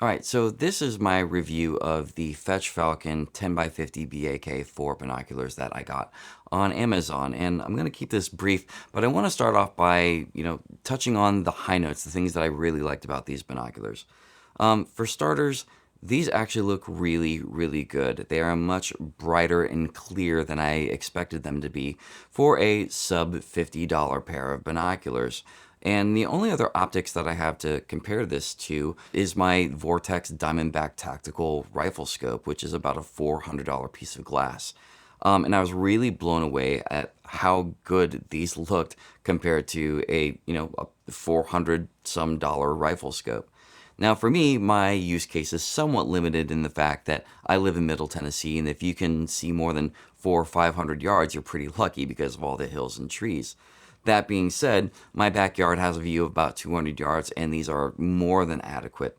All right, so this is my review of the Fetch Falcon 10 by 50 BAK4 binoculars that I got on Amazon. And I'm going to keep this brief, but I want to start off by, touching on the high notes, the things that I really liked about these binoculars. For starters, these actually look really, really good. They are much brighter and clear than I expected them to be for a sub $50 pair of binoculars. And the only other optics that I have to compare this to is my Vortex Diamondback Tactical Rifle Scope, which is about a $400 piece of glass. And I was really blown away at how good these looked compared to a 400 some dollar rifle scope. Now, for me, my use case is somewhat limited in the fact that I live in Middle Tennessee, and if you can see more than 400 or 500 yards, you're pretty lucky because of all the hills and trees. That being said, my backyard has a view of about 200 yards, and these are more than adequate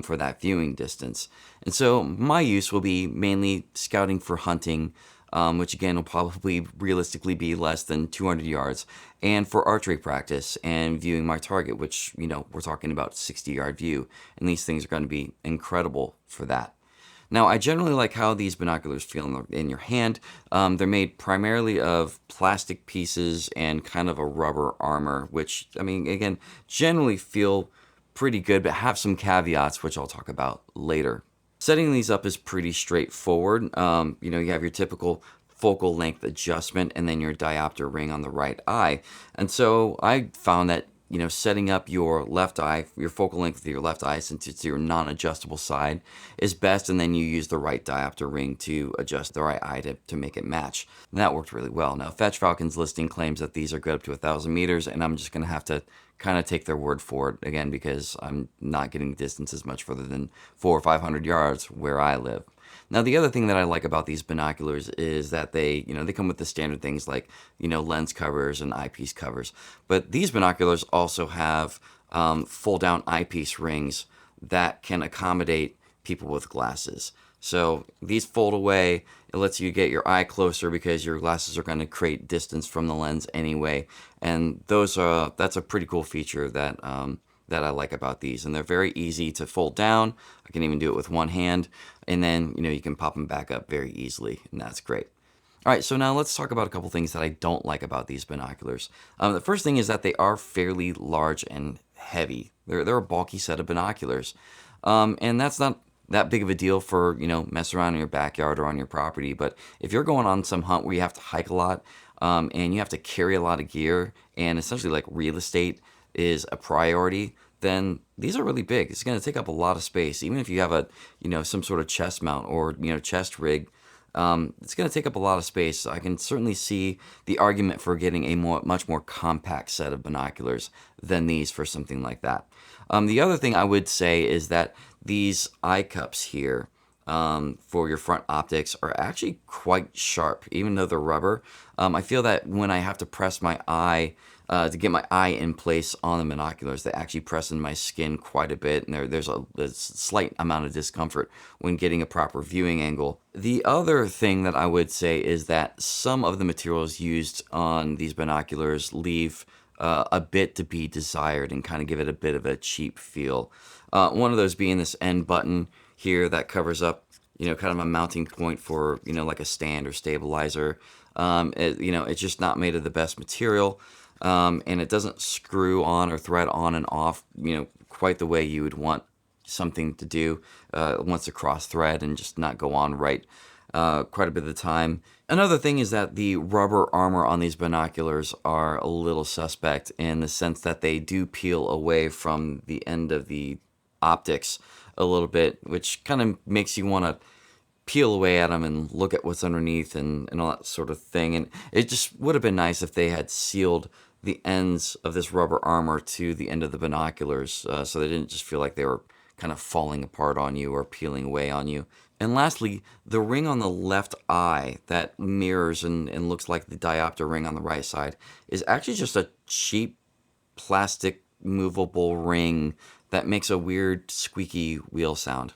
for that viewing distance. And so my use will be mainly scouting for hunting, which again will probably realistically be less than 200 yards, and for archery practice and viewing my target, which, we're talking about 60-yard view, and these things are going to be incredible for that. Now, I generally like how these binoculars feel in your hand. They're made primarily of plastic pieces and kind of a rubber armor, which, again, generally feel pretty good, but have some caveats, which I'll talk about later. Setting these up is pretty straightforward. You have your typical focal length adjustment and then your diopter ring on the right eye. And so I found that setting up your left eye, your focal length of your left eye, since it's your non-adjustable side, is best, and then you use the right diopter ring to adjust the right eye to make it match. And that worked really well. Now, Fetch Falcon's listing claims that these are good up to 1,000 meters, and I'm just going to have to kind of take their word for it, again, because I'm not getting distances much further than 400 or 500 yards where I live. Now, the other thing that I like about these binoculars is that they come with the standard things like, lens covers and eyepiece covers. But these binoculars also have fold-down eyepiece rings that can accommodate people with glasses. So these fold away. It lets you get your eye closer because your glasses are going to create distance from the lens anyway. And that's a pretty cool feature that I like about these. And they're very easy to fold down. I can even do it with one hand. And then, you can pop them back up very easily. And that's great. All right, so now let's talk about a couple things that I don't like about these binoculars. The first thing is that they are fairly large and heavy. They're a bulky set of binoculars. And that's not that big of a deal for, mess around in your backyard or on your property. But if you're going on some hunt where you have to hike a lot, and you have to carry a lot of gear, and essentially like real estate is a priority, then these are really big. It's going to take up a lot of space. Even if you have some sort of chest mount or, chest rig, it's going to take up a lot of space. I can certainly see the argument for getting a much more compact set of binoculars than these for something like that. The other thing I would say is that these eye cups here, for your front optics are actually quite sharp, even though they're rubber. I feel that when I have to press my eye to get my eye in place on the binoculars, they actually press in my skin quite a bit, and there's a slight amount of discomfort when getting a proper viewing angle. The other thing that I would say is that some of the materials used on these binoculars leave a bit to be desired and kind of give it a bit of a cheap feel. One of those being this end button here that covers up, kind of a mounting point for, like a stand or stabilizer. It's just not made of the best material. And it doesn't screw on or thread on and off, quite the way you would want something to do once a cross thread and just not go on right quite a bit of the time. Another thing is that the rubber armor on these binoculars are a little suspect in the sense that they do peel away from the end of the optics a little bit, which kind of makes you want to peel away at them and look at what's underneath and all that sort of thing. And it just would have been nice if they had sealed the ends of this rubber armor to the end of the binoculars so they didn't just feel like they were kind of falling apart on you or peeling away on you. And lastly, the ring on the left eye that mirrors and looks like the diopter ring on the right side is actually just a cheap plastic movable ring that makes a weird squeaky wheel sound.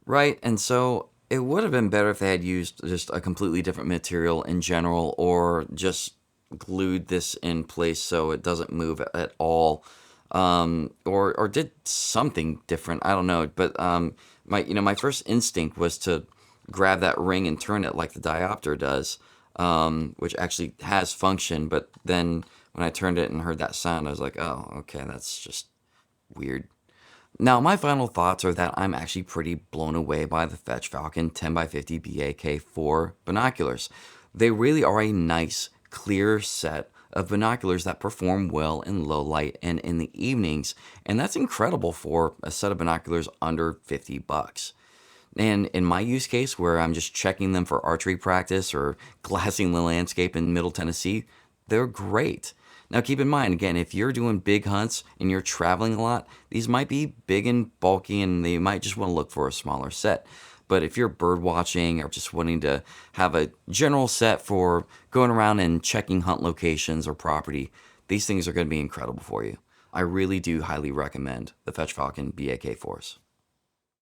Right, and so it would have been better if they had used just a completely different material in general, or just glued this in place so it doesn't move at all. or did something different. I don't know, but my first instinct was to grab that ring and turn it like the diopter does, which actually has function. But then when I turned it and heard that sound, I was like, oh, okay, that's just weird. Now, my final thoughts are that I'm actually pretty blown away by the Fetch Falcon 10 by 50 BAK4 binoculars. They really are a nice, clear set of binoculars that perform well in low light and in the evenings, and that's incredible for a set of binoculars under 50 bucks. And in my use case, where I'm just checking them for archery practice or glassing the landscape in Middle Tennessee, they're great. Now, keep in mind, again, if you're doing big hunts and you're traveling a lot, these might be big and bulky and they might just want to look for a smaller set. But if you're bird watching or just wanting to have a general set for going around and checking hunt locations or property, these things are going to be incredible for you. I really do highly recommend the Fetch Falcon BAK4s.